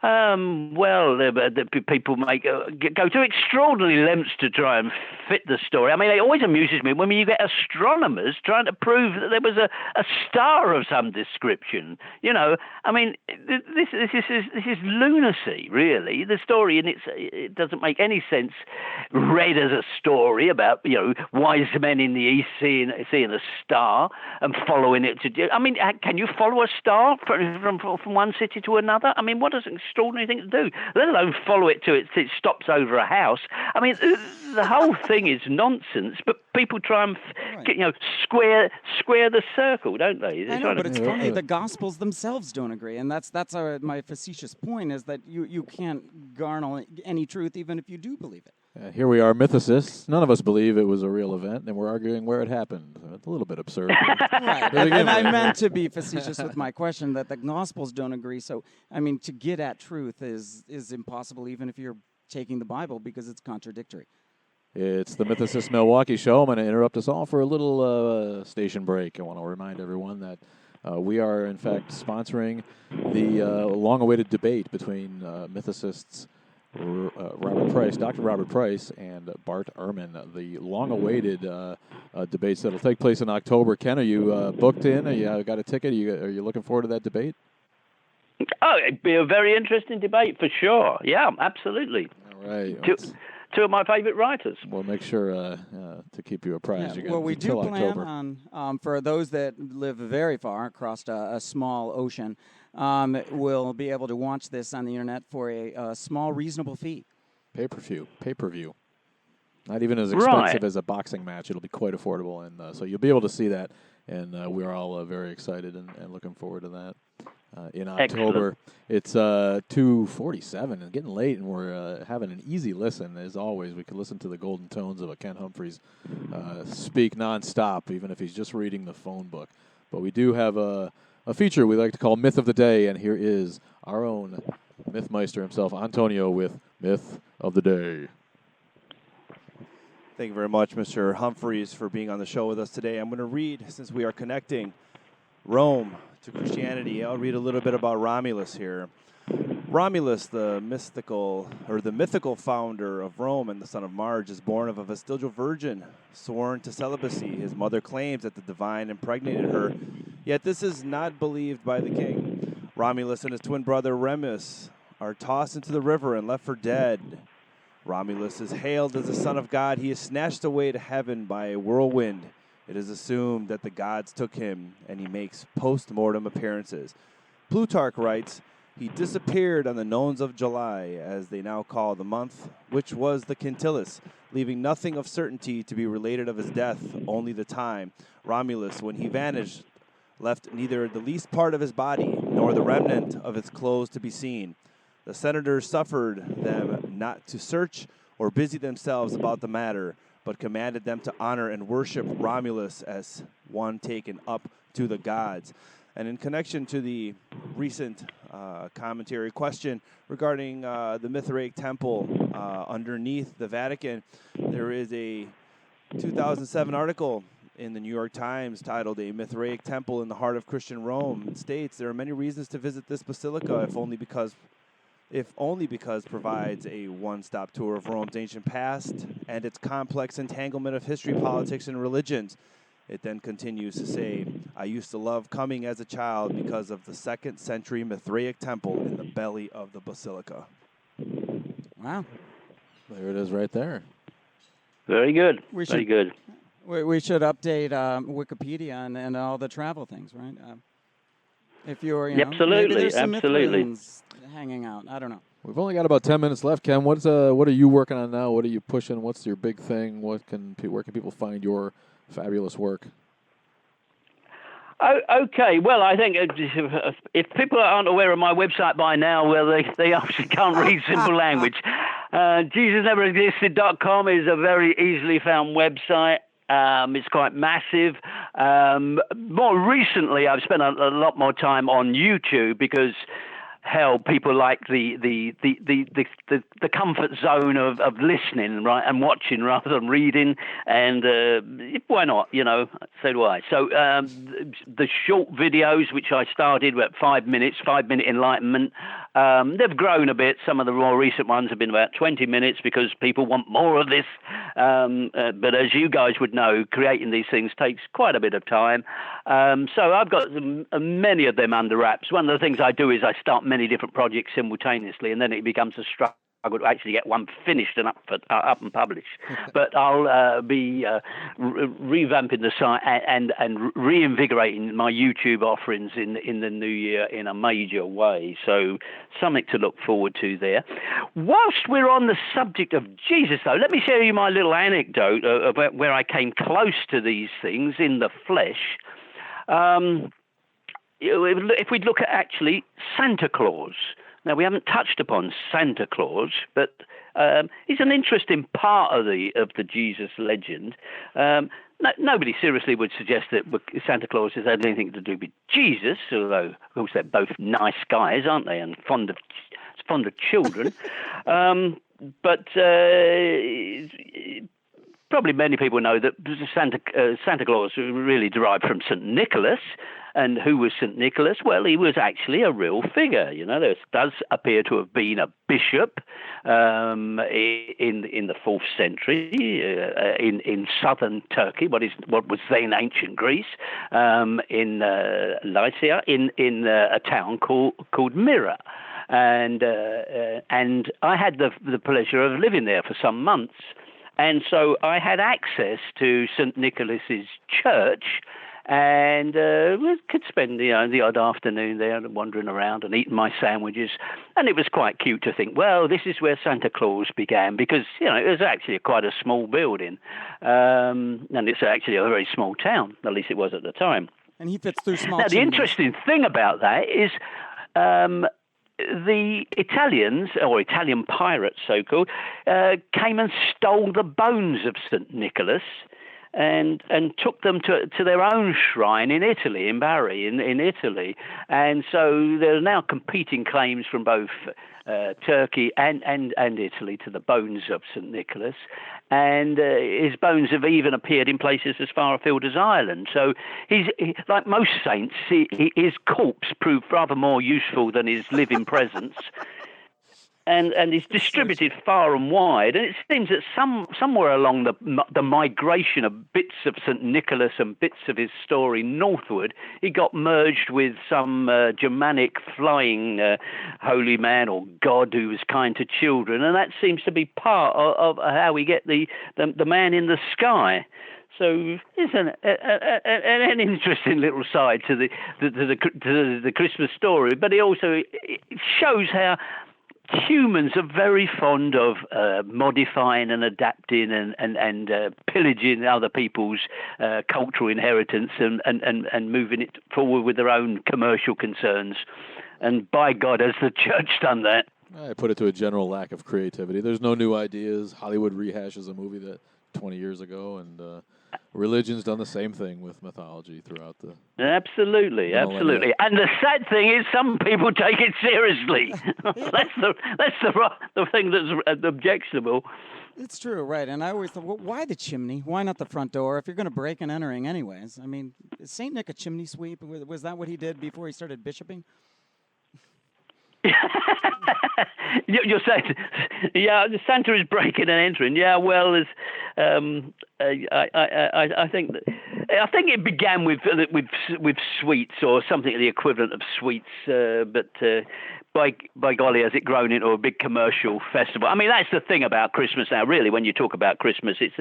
C: The people go to extraordinary lengths to try and fit the story. I mean, it always amuses me when you get astronomers trying to prove that there was a star of some description. I mean, this is lunacy, really. The story it doesn't make any sense. Read as a story about wise men in the east seeing a star and following it I mean, can you follow a star from one city to another? I mean, what does extraordinary thing to do, let alone follow it to it stops over a house. I mean, the whole thing is nonsense, but people try and square the circle, don't they?
B: I know, but it's funny. The Gospels themselves don't agree, and that's my facetious point, is that you can't garner any truth even if you do believe it.
A: Here we are, mythicists. None of us believe it was a real event, and we're arguing where it happened. It's a little bit absurd.
B: Right. And I meant to be facetious with my question that the Gospels don't agree. So, I mean, to get at truth is impossible, even if you're taking the Bible, because it's contradictory.
A: It's the Mythicist Milwaukee Show. I'm going to interrupt us all for a little station break. I want to remind everyone that we are, in fact, sponsoring the long-awaited debate between mythicists Dr. Robert Price and Bart Ehrman, the long-awaited debates that will take place in October. Ken, are you booked in? You got a ticket? Are you looking forward to that debate?
C: Oh, it'd be a very interesting debate for sure. Yeah, absolutely.
A: All right.
C: Two of my favorite writers.
A: We'll make sure to keep you apprised.
B: Yeah, we do plan on, for those that live very far across a small ocean, we'll be able to watch this on the internet for a small, reasonable fee. Pay-per-view. Not even as expensive as a boxing match. It'll be quite affordable, and so you'll be able to see that. And we're all very excited and looking forward to that. In October. Excellent. It's 2:47 and getting late, and we're having an easy listen. As always, we could listen to the golden tones of a Ken Humphreys speak nonstop, even if he's just reading the phone book. But we do have a feature we like to call Myth of the Day, and here is our own Mythmeister himself, Antonio, with Myth of the Day.
D: Thank you very much, Mr. Humphreys, for being on the show with us today. I'm going to read, since we are connecting Rome to Christianity, I'll read a little bit about Romulus here. Romulus, the mythical founder of Rome and the son of Marge, is born of a vestigial virgin, sworn to celibacy. His mother claims that the divine impregnated her, yet this is not believed by the king. Romulus and his twin brother Remus are tossed into the river and left for dead. Romulus is hailed as the son of God. He is snatched away to heaven by a whirlwind. It is assumed that the gods took him, and he makes post-mortem appearances. Plutarch writes, he disappeared on the nones of July, as they now call the month, which was the Quintilis, leaving nothing of certainty to be related of his death, only the time. Romulus, when he vanished, left neither the least part of his body, nor the remnant of his clothes to be seen. The senators suffered them not to search or busy themselves about the matter, but commanded them to honor and worship Romulus as one taken up to the gods. And in connection to the recent commentary question regarding the Mithraic Temple underneath the Vatican, there is a 2007 article in the New York Times titled "A Mithraic Temple in the Heart of Christian Rome." It states there are many reasons to visit this basilica, if only because provides a one-stop tour of Rome's ancient past and its complex entanglement of history, politics, and religions. It then continues to say, I used to love coming as a child because of the 2nd century Mithraic temple in the belly of the basilica.
B: Wow.
A: There it is right there.
C: Very good. Very good.
B: We should update Wikipedia and all the travel things, right? If you're, you know, maybe there's some Mithraeans hanging out. I don't know.
A: We've only got about 10 minutes left, Ken. What are you working on now? What are you pushing? What's your big thing? Where can people find your fabulous work?
C: Oh, okay. Well, I think if people aren't aware of my website by now, well, they obviously can't read simple language. JesusNeverExisted.com is a very easily found website. It's quite massive. More recently, I've spent a lot more time on YouTube because, hell, people like the comfort zone of listening, right, and watching rather than reading, and why not? You know, so do I. So the short videos, which I started at 5 minutes, 5-minute enlightenment, they've grown a bit. Some of the more recent ones have been about 20 minutes because people want more of this. But as you guys would know, creating these things takes quite a bit of time. So I've got many of them under wraps. One of the things I do is I start many different projects simultaneously, and then it becomes a struggle to actually get one finished and up and published. But I'll be revamping the site and reinvigorating my YouTube offerings in the new year in a major way. So something to look forward to there. Whilst we're on the subject of Jesus, though, let me share you my little anecdote about where I came close to these things in the flesh. If we look at actually Santa Claus. Now, we haven't touched upon Santa Claus, but he's an interesting part of the Jesus legend. Nobody seriously would suggest that Santa Claus has had anything to do with Jesus, although, of course, they're both nice guys, aren't they, and fond of children. But probably many people know that Santa Claus really derived from St. Nicholas. And who was St. Nicholas? Well, he was actually a real figure. You know, there does appear to have been a bishop in the 4th century in southern Turkey, what was then ancient Greece, in Lycia, in a town called Myra. And I had the pleasure of living there for some months. And so I had access to St. Nicholas's church, and we could spend the odd afternoon there wandering around and eating my sandwiches. And it was quite cute to think, well, this is where Santa Claus began, because, you know, it was actually quite a small building. And it's actually a very small town, at least it was at the time.
B: And he fits through small
C: Now, the
B: chimneys.
C: interesting thing about that is the Italians, or Italian pirates, so-called, came and stole the bones of St. Nicholas and took them to their own shrine in Italy, in Bari, in Italy. And so there are now competing claims from both Turkey and Italy to the bones of St. Nicholas. And his bones have even appeared in places as far afield as Ireland. So he's like most saints, his corpse proved rather more useful than his living presence. And he's distributed far and wide. And it seems that somewhere along the migration of bits of St. Nicholas and bits of his story northward, he got merged with some Germanic flying holy man or god who was kind to children. And that seems to be part of how we get the man in the sky. So it's an interesting little side to the Christmas story. But it shows how humans are very fond of modifying and adapting and pillaging other people's cultural inheritance and moving it forward with their own commercial concerns. And by God, has the church done that?
A: I put it to a general lack of creativity. There's no new ideas. Hollywood rehashes a movie that 20 years ago, and religion's done the same thing with mythology throughout the... Absolutely.
C: And the sad thing is some people take it seriously. That's the thing that's objectionable.
B: It's true, right. And I always thought, well, why the chimney? Why not the front door if you're going to break and entering anyways? I mean, is St. Nick a chimney sweep? Was that what he did before he started bishoping?
C: You're saying, yeah, Santa is breaking and entering. Yeah, well, I think that I think it began with sweets or something the equivalent of sweets, but by golly, has it grown into a big commercial festival? I mean, that's the thing about Christmas now. Really, when you talk about Christmas, it's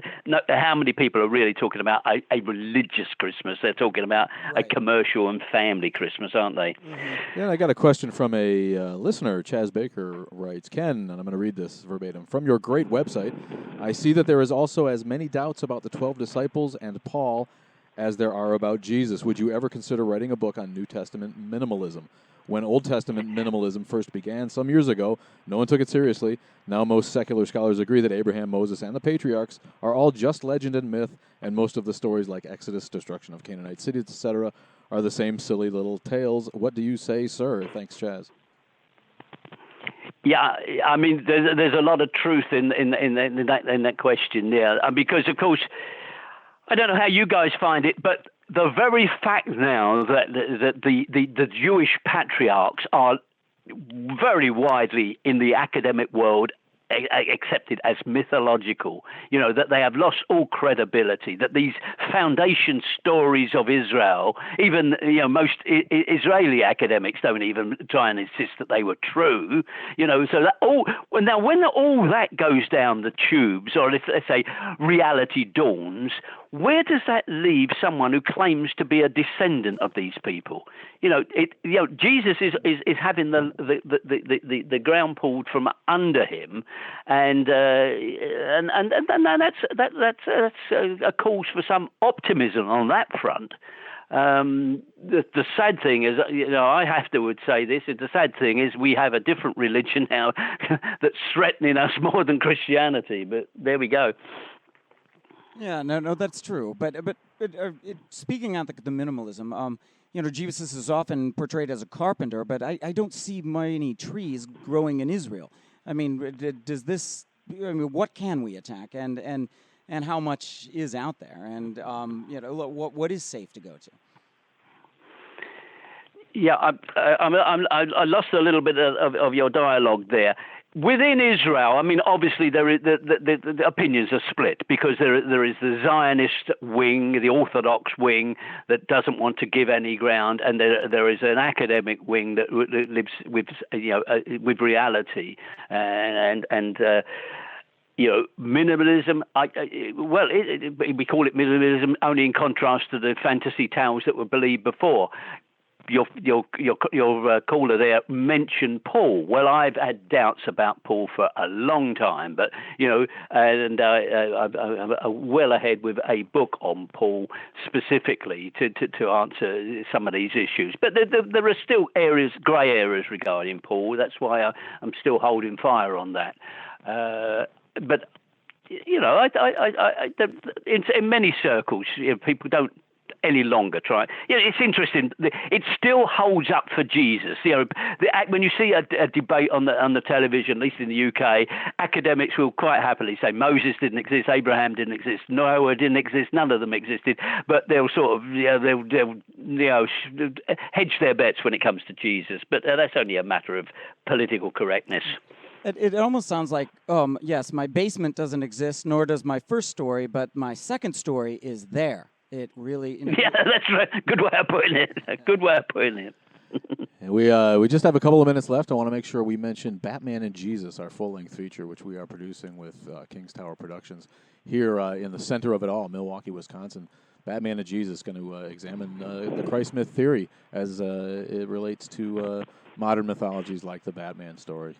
C: how many people are really talking about a religious Christmas? They're talking about a commercial and family Christmas, aren't they?
A: Mm-hmm. Yeah, I got a question from a listener. Chaz Baker writes, Ken, and I'm going to read this verbatim. From your great website, I see that there is also as many doubts about the 12 disciples and Paul as there are about Jesus. Would you ever consider writing a book on New Testament minimalism? When Old Testament minimalism first began some years ago, no one took it seriously. Now most secular scholars agree that Abraham, Moses, and the patriarchs are all just legend and myth, and most of the stories like Exodus, destruction of Canaanite cities, etc., are the same silly little tales. What do you say, sir? Thanks, Chaz.
C: Yeah, I mean, there's a lot of truth in that question there, because of course, I don't know how you guys find it, but the very fact now that the Jewish patriarchs are very widely in the academic world accepted as mythological, that they have lost all credibility, that these foundation stories of Israel, even most Israeli academics don't even try and insist that they were true, so that when all that goes down the tubes, or if let's say reality dawns, where does that leave someone who claims to be a descendant of these people? Jesus is having the ground pulled from under him, and that's a cause for some optimism on that front. The sad thing is, I have to say this. The sad thing is we have a different religion now that's threatening us more than Christianity. But there we go.
B: Yeah, no, that's true. But speaking of the minimalism, Jesus is often portrayed as a carpenter, but I don't see many trees growing in Israel. I mean, what can we attack, and how much is out there, and what is safe to go to?
C: Yeah, I lost a little bit of your dialogue there. Within Israel, I mean, obviously the opinions are split, because there is the Zionist wing, the Orthodox wing that doesn't want to give any ground, and there is an academic wing that lives with reality, and minimalism. We call it minimalism only in contrast to the fantasy tales that were believed before. Your caller there mentioned Paul. Well, I've had doubts about Paul for a long time, but and I'm well ahead with a book on Paul specifically to answer some of these issues. But there are still grey areas regarding Paul. That's why I'm still holding fire on that. But in many circles, people don't any longer try. It's interesting. It still holds up for Jesus. When you see a debate on the television, at least in the UK, academics will quite happily say Moses didn't exist, Abraham didn't exist, Noah didn't exist, none of them existed. But they'll sort of they'll hedge their bets when it comes to Jesus. But that's only a matter of political correctness.
B: It almost sounds like, yes, my basement doesn't exist, nor does my first story, but my second story is there. It really...
C: Yeah, that's right. Good way of putting it. Good way of putting it.
A: And we just have a couple of minutes left. I want to make sure we mention Batman and Jesus, our full-length feature, which we are producing with King's Tower Productions here in the center of it all, Milwaukee, Wisconsin. Batman and Jesus going to examine the Christ myth theory as it relates to modern mythologies like the Batman story.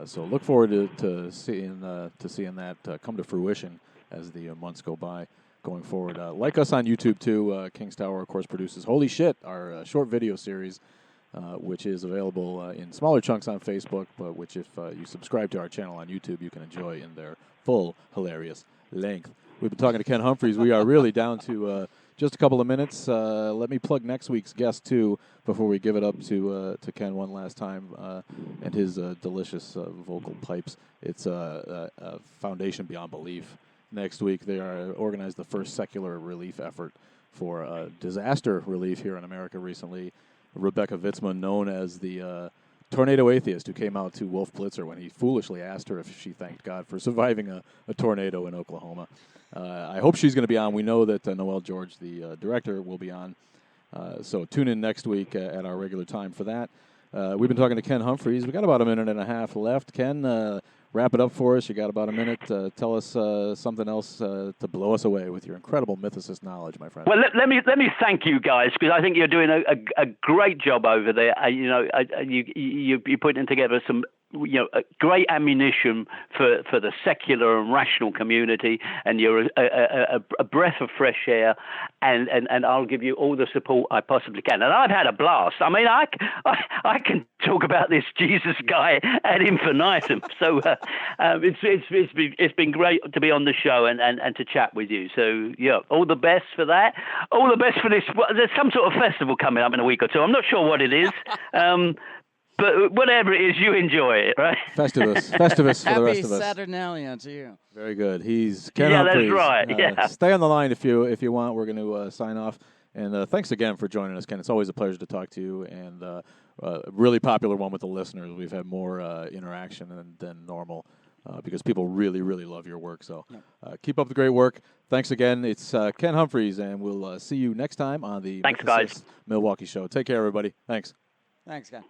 A: So look forward to seeing that come to fruition as the months go by. Going forward, like us on YouTube too. King's Tower, of course, produces Holy Shit, our short video series, which is available in smaller chunks on Facebook, but which, if you subscribe to our channel on YouTube, you can enjoy in their full hilarious length. We've been talking to Ken Humphreys. We are really down to just a couple of minutes. Let me plug next week's guest too before we give it up to Ken one last time and his delicious vocal pipes. It's a Foundation Beyond Belief. Next week, they are organized the first secular relief effort for disaster relief here in America recently. Rebecca Vitzman, known as the tornado atheist who came out to Wolf Blitzer when he foolishly asked her if she thanked God for surviving a tornado in Oklahoma. I hope she's going to be on. We know that Noel George, the director, will be on. So tune in next week at our regular time for that. We've been talking to Ken Humphreys. We got about a minute and a half left. Ken, wrap it up for us. You got about a minute. Tell us something else to blow us away with your incredible mythicist knowledge, my friend.
C: Well, let me thank you guys, because I think you're doing a great job over there. You're putting together some great ammunition for the secular and rational community, and you're a breath of fresh air, and I'll give you all the support I possibly can. And I've had a blast. I mean, I can talk about this Jesus guy ad infinitum. So it's been great to be on the show and to chat with you. So yeah, all the best for that. All the best for this. There's some sort of festival coming up in a week or two. I'm not sure what it is. But whatever it is, you enjoy it, right?
A: Festivus for the rest of us.
B: Happy Saturnalia to you.
A: Very good. He's Ken Humphreys.
C: That's right. Yeah.
A: Stay on the line if you want. We're going to sign off. And thanks again for joining us, Ken. It's always a pleasure to talk to you. And a really popular one with the listeners. We've had more interaction than normal because people really, really love your work. So keep up the great work. Thanks again. It's Ken Humphreys, and we'll see you next time on the
C: Thanks, guys.
A: Milwaukee Show. Take care, everybody. Thanks.
B: Thanks, guy.